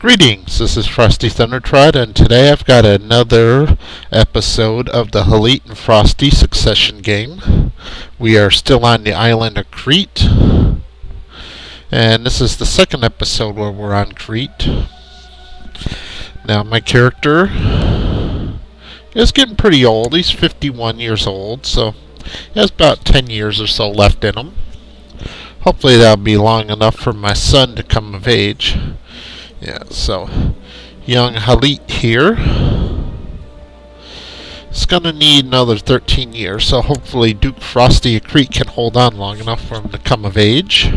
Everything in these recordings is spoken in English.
Greetings, this is Frosty Krete, and today I've got another episode of the Haliit and Frosty succession game. We are still on the island of Krete, and this is the second episode where we're on Krete. Now my character is getting pretty old. He's 51 years old, so he has about 10 years or so left in him. Hopefully that'll be long enough for my son to come of age. Yeah, so young Haliit here is going to need another 13 years, so hopefully Duke Frosty and Krete can hold on long enough for him to come of age.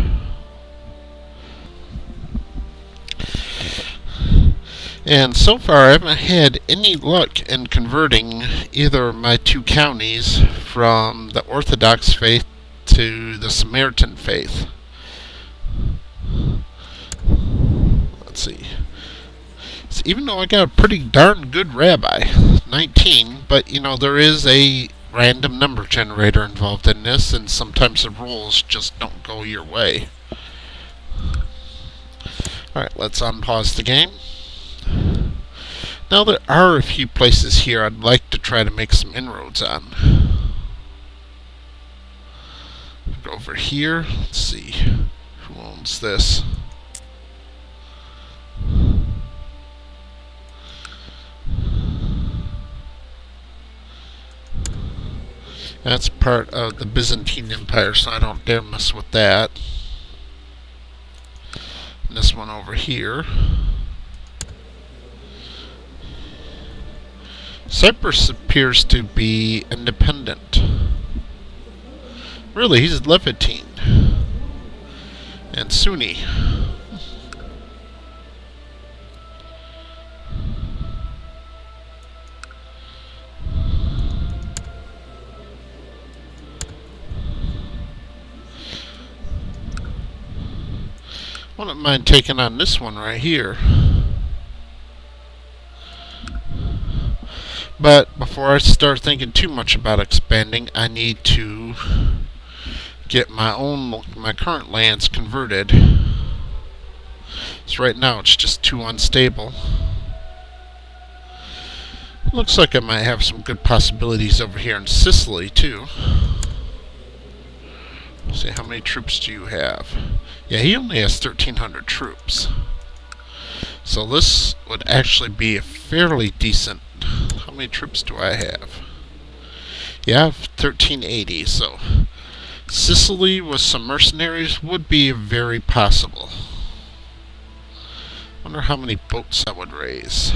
And so far I haven't had any luck in converting either of my two counties from the Orthodox faith to the Samaritan faith. See. So even though I got a pretty darn good rabbi, 19, but you know, there is a random number generator involved in this, and sometimes the rules just don't go your way. Alright, let's unpause the game. Now there are a few places here I'd like to try to make some inroads on. Go over here, let's see who owns this. That's part of the Byzantine Empire, so I don't dare mess with that. And this one over here. Cyprus appears to be independent. Really, he's Levantine and Sunni. Wouldn't mind taking on this one right here. But before I start thinking too much about expanding, I need to get my current lands converted. So right now it's just too unstable. Looks like I might have some good possibilities over here in Sicily too. Let's see, how many troops do you have? Yeah, he only has 1,300 troops. So this would actually be a fairly decent... How many troops do I have? Yeah, I have 1,380, so... Sicily with some mercenaries would be very possible. Wonder how many boats I would raise.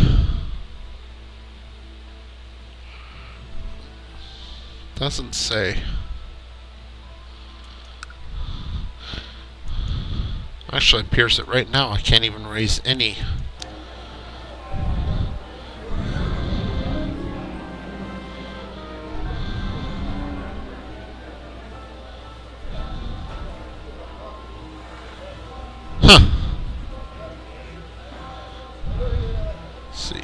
Doesn't say. Actually, it appears that right now I can't even raise any. Huh. Let's see.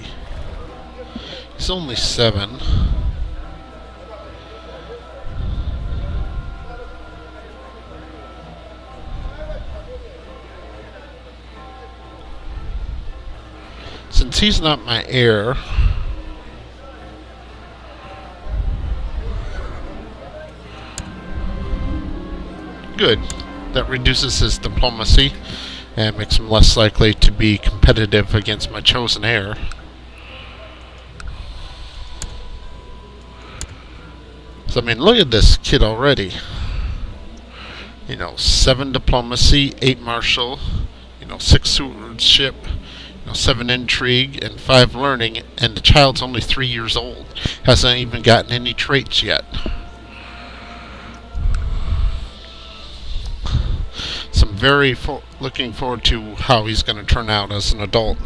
He's only 7. Since he's not my heir, good. That reduces his diplomacy and makes him less likely to be competitive against my chosen heir. So I mean, look at this kid already. You know, 7 diplomacy, 8 martial, 6 stewardship, 7 intrigue, and 5 learning, and the child's only 3 years old. Hasn't even gotten any traits yet. So I'm very looking forward to how he's going to turn out as an adult.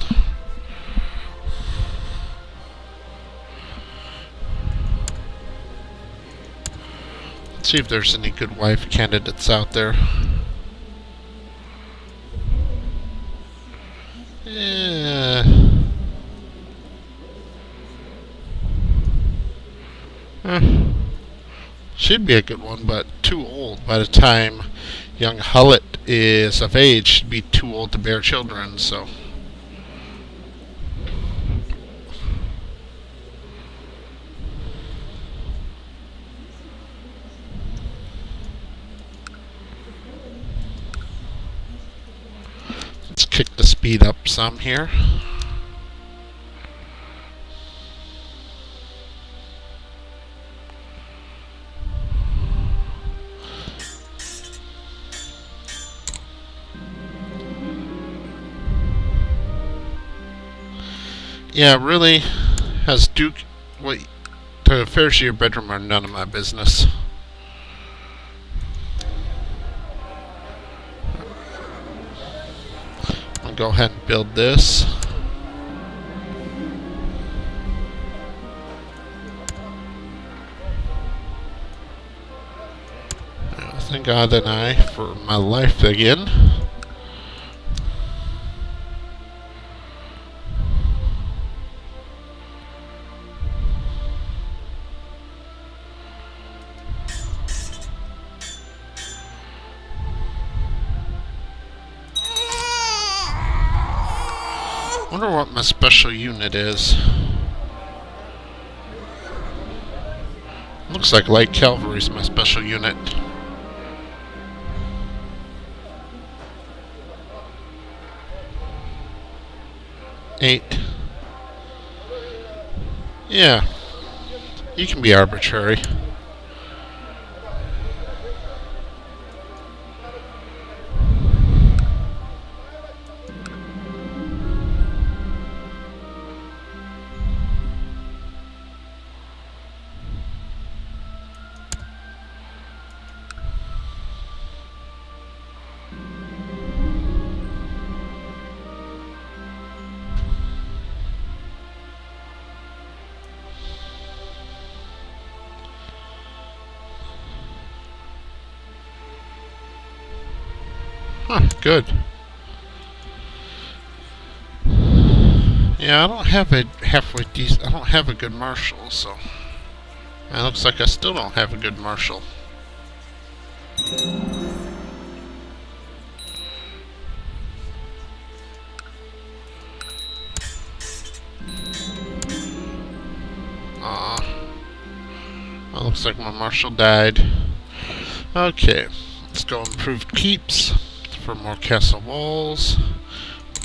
Let's see if there's any good wife candidates out there. Yeah. She'd be a good one, but too old by the time young Haliit is of age. She'd be too old to bear children, so... Let's kick the speed up some here. Yeah, really, has Duke... Wait, the affairs of your bedroom are none of my business. I'll go ahead and build this. Thank God and I for my life again. Wonder what my special unit is. Looks like light cavalry's my special unit. Eight. Yeah. You can be arbitrary. Huh, good. Yeah, I don't have a halfway decent... I don't have a good marshal, so... It looks like I still don't have a good marshal. Well, looks like my marshal died. Okay, let's go improve keeps for more castle walls.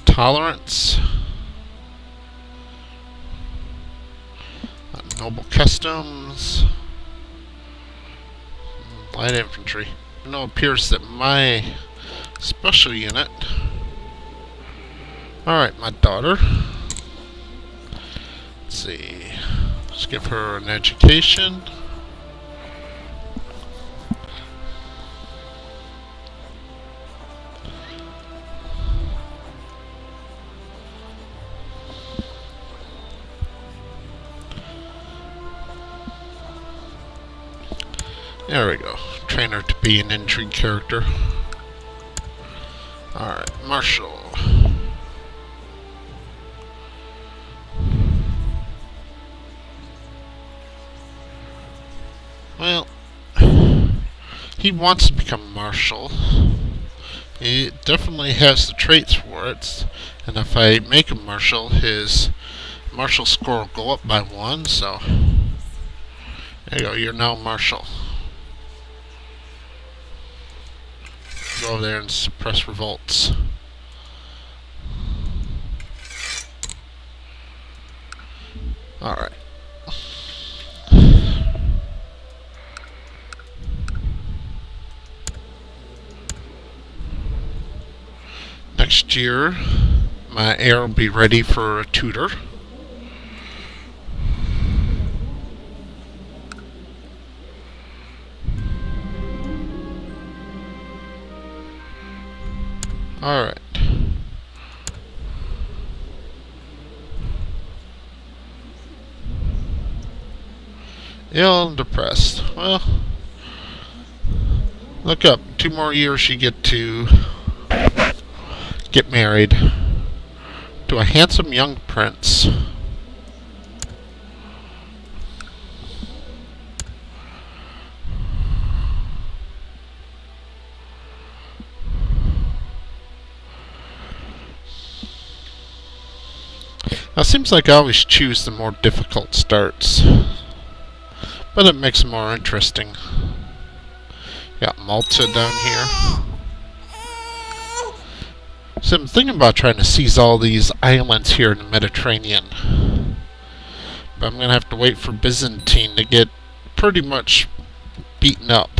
Tolerance. Noble customs. Light infantry. It appears that my special unit... Alright, my daughter. Let's see. Let's give her an education. There we go. Train her to be an intrigue character. Alright, Marshal. Well, he wants to become Marshal. He definitely has the traits for it. And if I make him Marshal, his Marshal score will go up by 1, so... There you go, you're now Marshal. Go over there and suppress revolts. Alright. Next year, my heir will be ready for a tutor. Alright. Ill and depressed. Well, look up. 2 more years you get to get married to a handsome young prince. Now, it seems like I always choose the more difficult starts, but it makes it more interesting. Got Malta down here. So I'm thinking about trying to seize all these islands here in the Mediterranean. But I'm going to have to wait for Byzantine to get pretty much beaten up.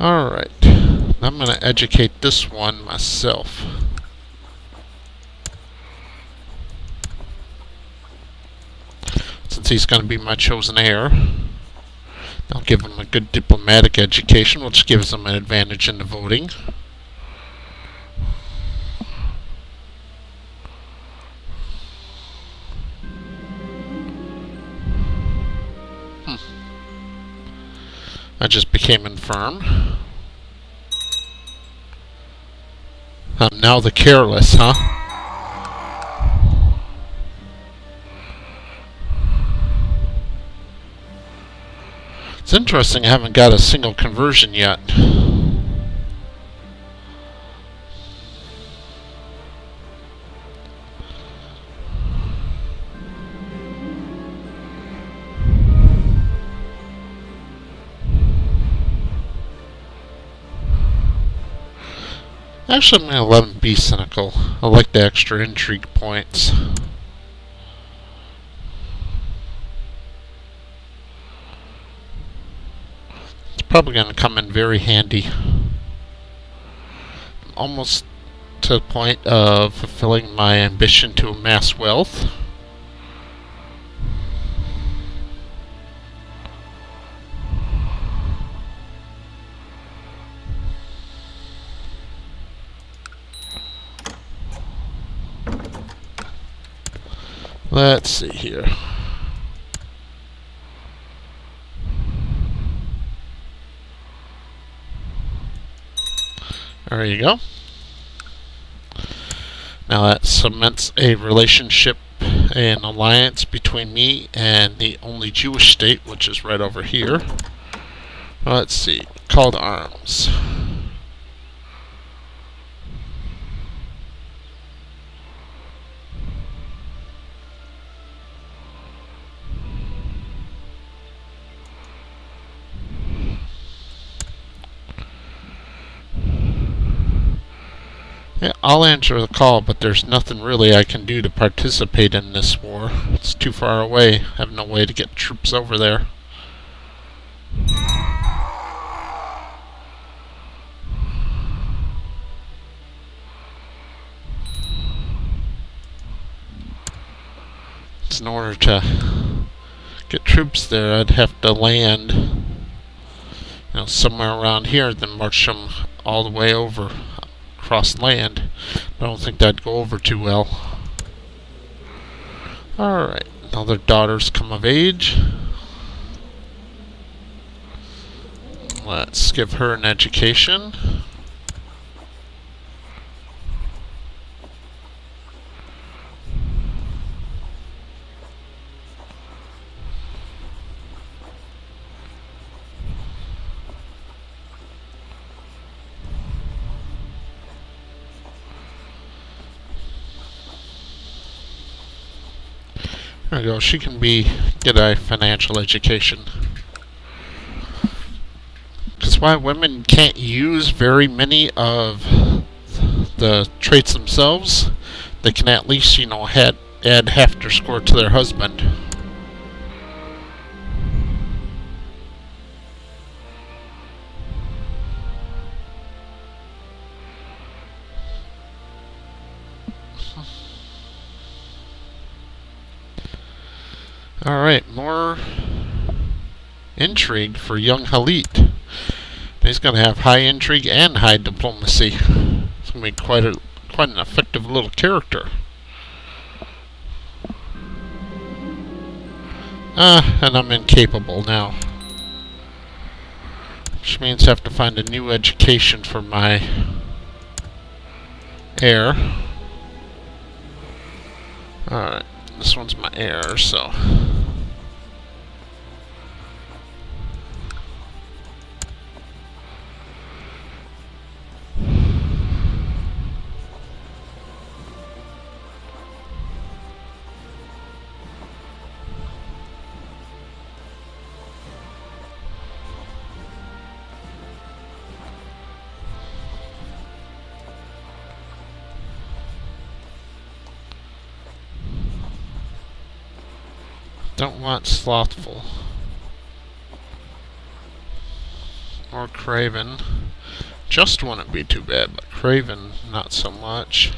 Alright. I'm going to educate this one myself. Since he's going to be my chosen heir. I'll give him a good diplomatic education, which gives him an advantage in the voting. I just became infirm. I'm now the careless, huh? It's interesting I haven't got a single conversion yet. Actually, I'm going to let him be cynical. I like the extra intrigue points. It's probably going to come in very handy. I'm almost to the point of fulfilling my ambition to amass wealth. Let's see here. There you go. Now that cements a relationship, an alliance between me and the only Jewish state, which is right over here. Let's see. Call to arms. Yeah, I'll answer the call, but there's nothing really I can do to participate in this war. It's too far away. I have no way to get troops over there. In order to get troops there, I'd have to land, somewhere around here, then march them all the way over across land. I don't think that'd go over too well. Alright, now their daughters come of age. Let's give her an education. There we go. She can get a financial education. Because why women can't use very many of the traits themselves, they can at least, add half their score to their husband. Alright, more intrigue for young Haliit. He's going to have high intrigue and high diplomacy. It's going to be quite an effective little character. And I'm incapable now. Which means I have to find a new education for my heir. Alright, this one's my heir, so... Don't want slothful. Or craven. Just wouldn't be too bad, but craven, not so much.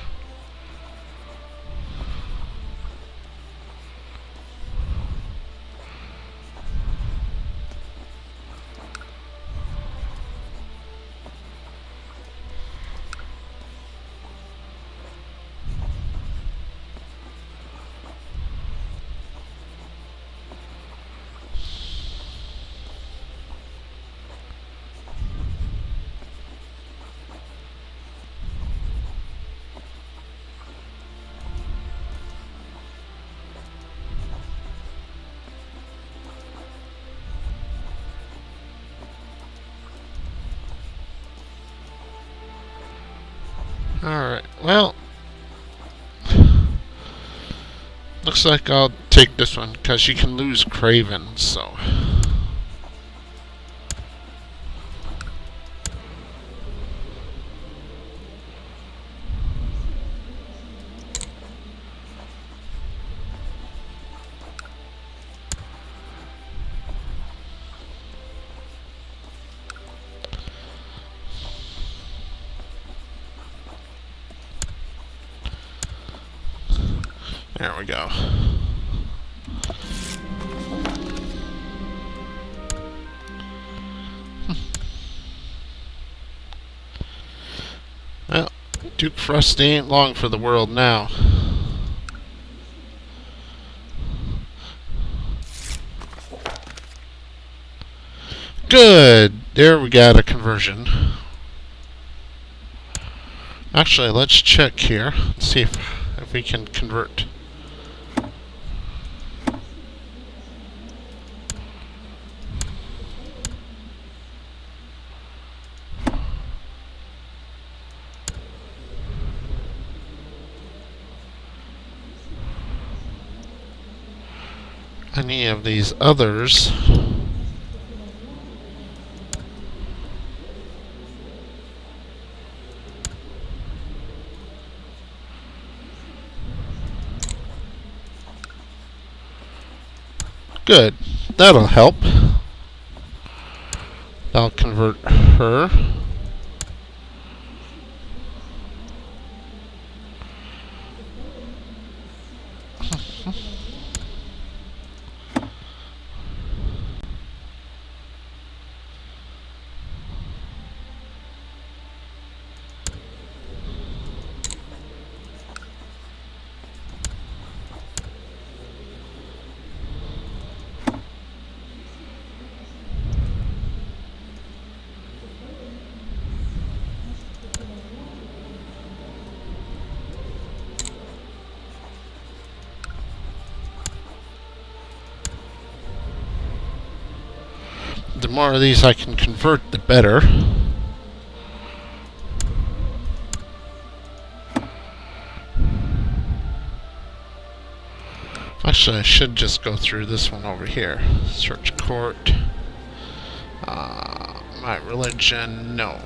Alright, well, looks like I'll take this one, because you can lose craven, so. There we go. Well, Duke Frosty ain't long for the world now. Good! There we got a conversion. Actually, let's check here. Let's see if we can convert. Any of these others. Good. That'll help. I'll convert her. The more of these I can convert, the better. Actually, I should just go through this one over here. Search court. My religion, no.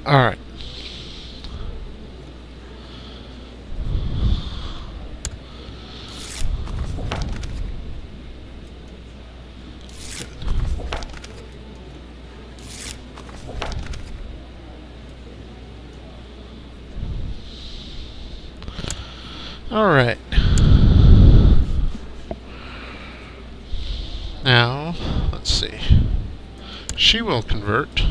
Alright. Alright. Now, let's see. She will convert.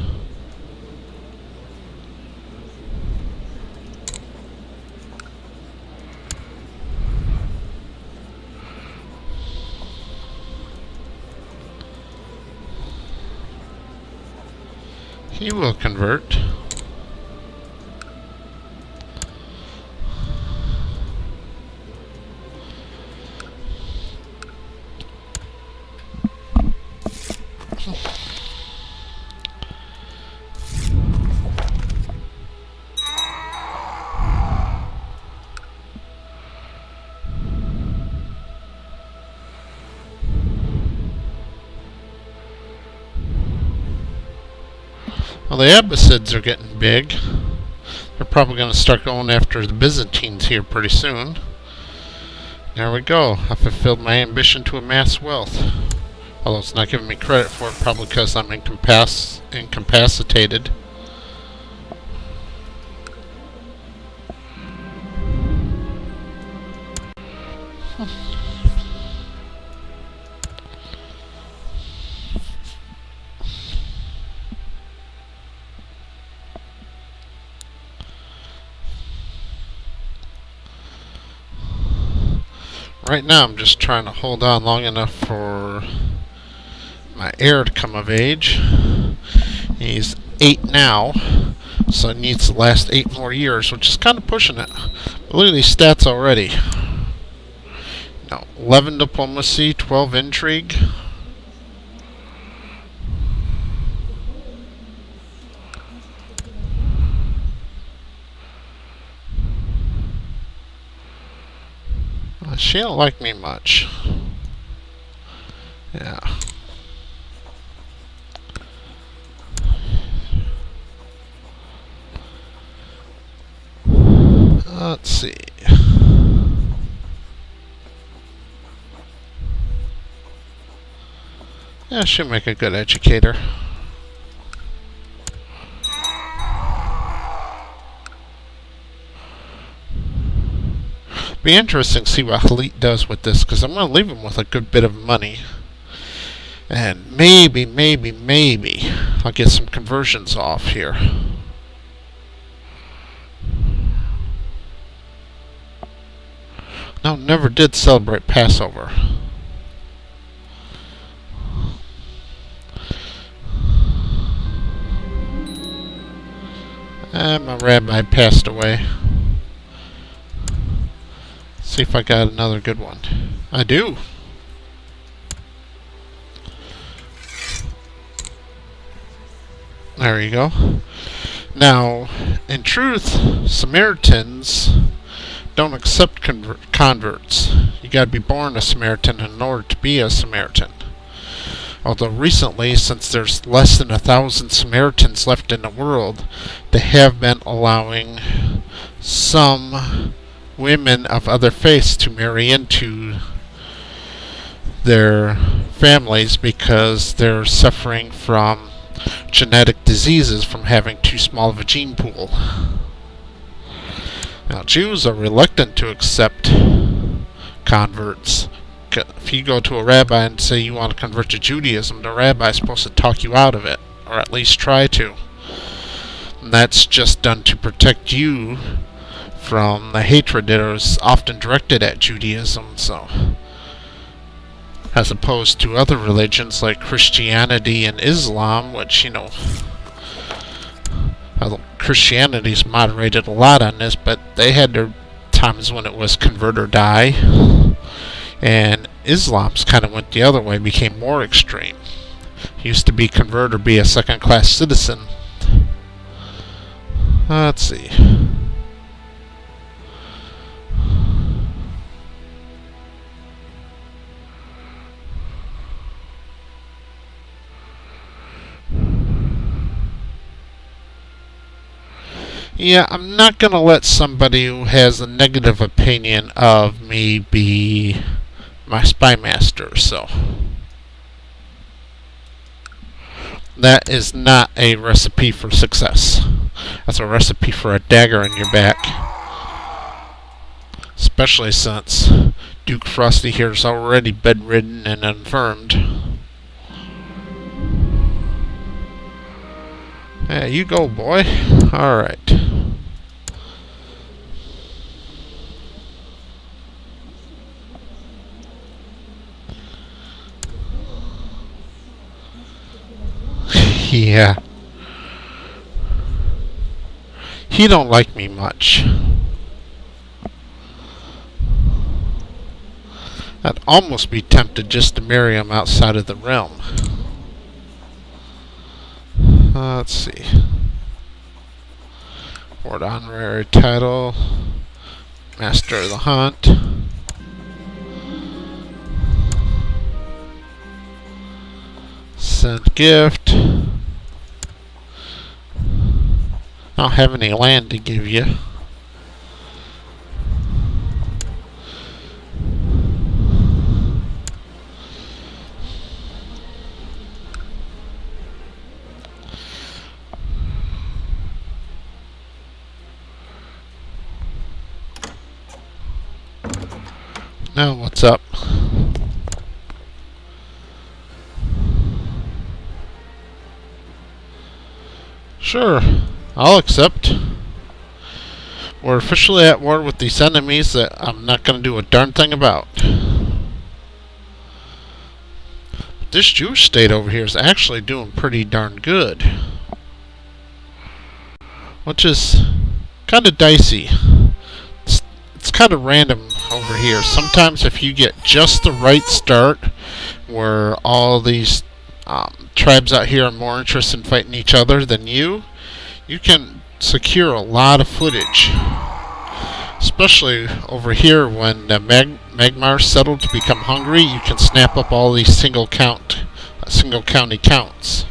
He will convert. Well, the Abbasids are getting big. They're probably going to start going after the Byzantines here pretty soon. There we go. I fulfilled my ambition to amass wealth. Although it's not giving me credit for it, probably because I'm incapacitated. Right now I'm just trying to hold on long enough for my heir to come of age. He's 8 now, so it needs to last 8 more years, which is kind of pushing it. But look at these stats already. Now, 11 diplomacy, 12 intrigue. She don't like me much. Yeah. Let's see. Yeah, she'll make a good educator. Be interesting to see what Haliit does with this, because I'm going to leave him with a good bit of money. And maybe I'll get some conversions off here. No, never did celebrate Passover. And my rabbi passed away. See if I got another good one. I do. There you go. Now, in truth, Samaritans don't accept converts. You gotta be born a Samaritan in order to be a Samaritan. Although recently, since there's less than 1,000 Samaritans left in the world, they have been allowing some women of other faiths to marry into their families because they're suffering from genetic diseases from having too small of a gene pool. Now, Jews are reluctant to accept converts. If you go to a rabbi and say you want to convert to Judaism, the rabbi is supposed to talk you out of it, or at least try to. And that's just done to protect you from the hatred that is often directed at Judaism, so as opposed to other religions like Christianity and Islam, which, you know, Christianity's moderated a lot on this, but they had their times when it was convert or die, and Islam's kind of went the other way, became more extreme. It used to be convert or be a second-class citizen. Let's see. Yeah, I'm not going to let somebody who has a negative opinion of me be my spy master, so that is not a recipe for success. That's a recipe for a dagger in your back. Especially since Duke Frosty here is already bedridden and infirmed. Yeah, you go, boy. Alright. Yeah. He don't like me much. I'd almost be tempted just to marry him outside of the realm. Let's see. Award honorary title. Master of the Hunt. Send gift. I don't have any land to give you. Now, what's up? Sure, I'll accept. We're officially at war with these enemies that I'm not going to do a darn thing about. But this Jewish state over here is actually doing pretty darn good. Which is kind of dicey. It's kind of random over here. Sometimes if you get just the right start, where all these tribes out here are more interested in fighting each other than you can secure a lot of footage. Especially over here when the Magmars settle to become hungry, you can snap up all these single county counts.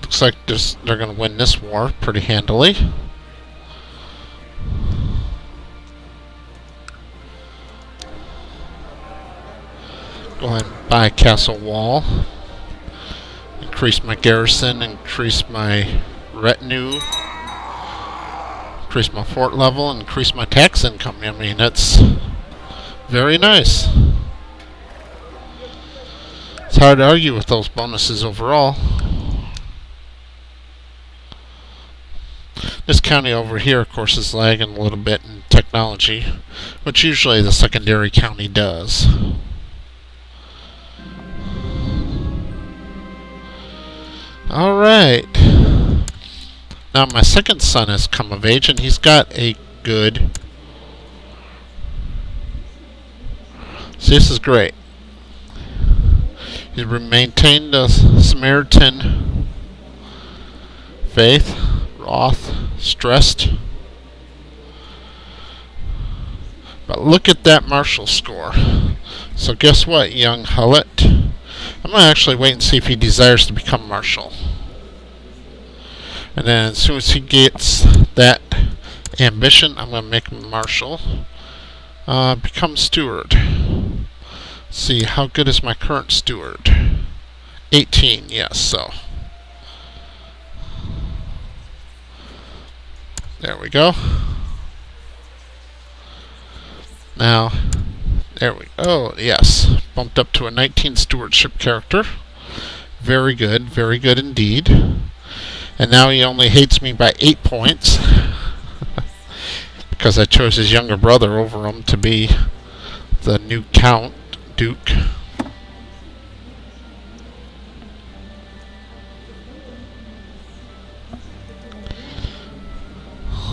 Looks like they're going to win this war pretty handily. Go ahead and buy a castle wall. Increase my garrison, increase my retinue, increase my fort level, and increase my tax income. I mean, that's very nice. It's hard to argue with those bonuses overall. This county over here, of course, is lagging a little bit in technology, which usually the secondary county does. Alright. Now my second son has come of age and he's got a good... See, this is great. He's maintained the Samaritan faith, wrath, stressed. But look at that martial score. So guess what, young Haliit? I'm going to actually wait and see if he desires to become marshal. And then as soon as he gets that ambition, I'm going to make him marshal. Become steward. Let's see, how good is my current steward? 18, yes, so. There we go. Now, there we go. Yes, bumped up to a 19 stewardship character. Very good indeed. And now he only hates me by 8 points. Because I chose his younger brother over him to be the new Duke.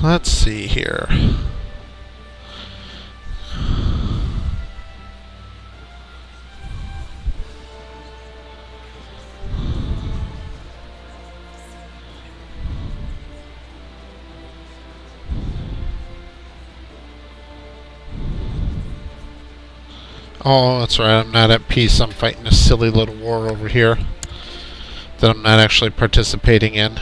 Let's see here. Oh, that's right, I'm not at peace. I'm fighting a silly little war over here that I'm not actually participating in.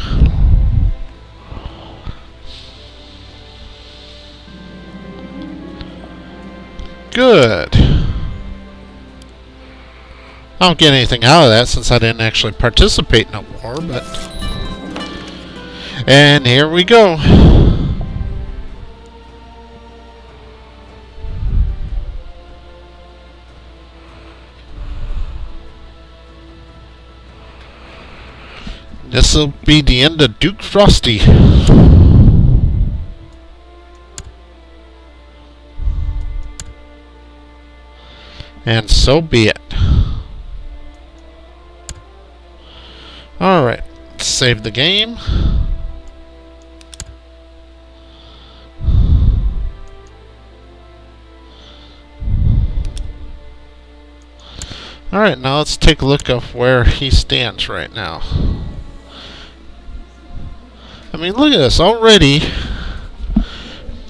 Good. I don't get anything out of that since I didn't actually participate in a war, but... And here we go. This'll be the end of Duke Frosty. And so be it. Alright, save the game. Alright, now let's take a look at where he stands right now. I mean, look at this already.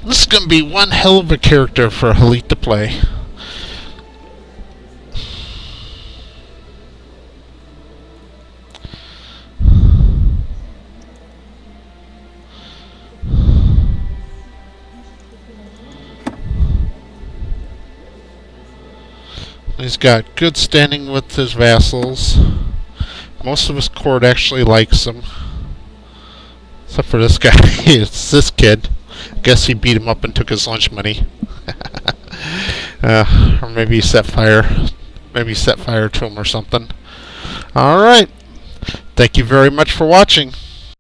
This is going to be one hell of a character for Haliit to play. He's got good standing with his vassals. Most of his court actually likes him. Except for this guy. It's this kid. Guess he beat him up and took his lunch money. Or maybe he set fire. Maybe he set fire to him or something. Alright. Thank you very much for watching.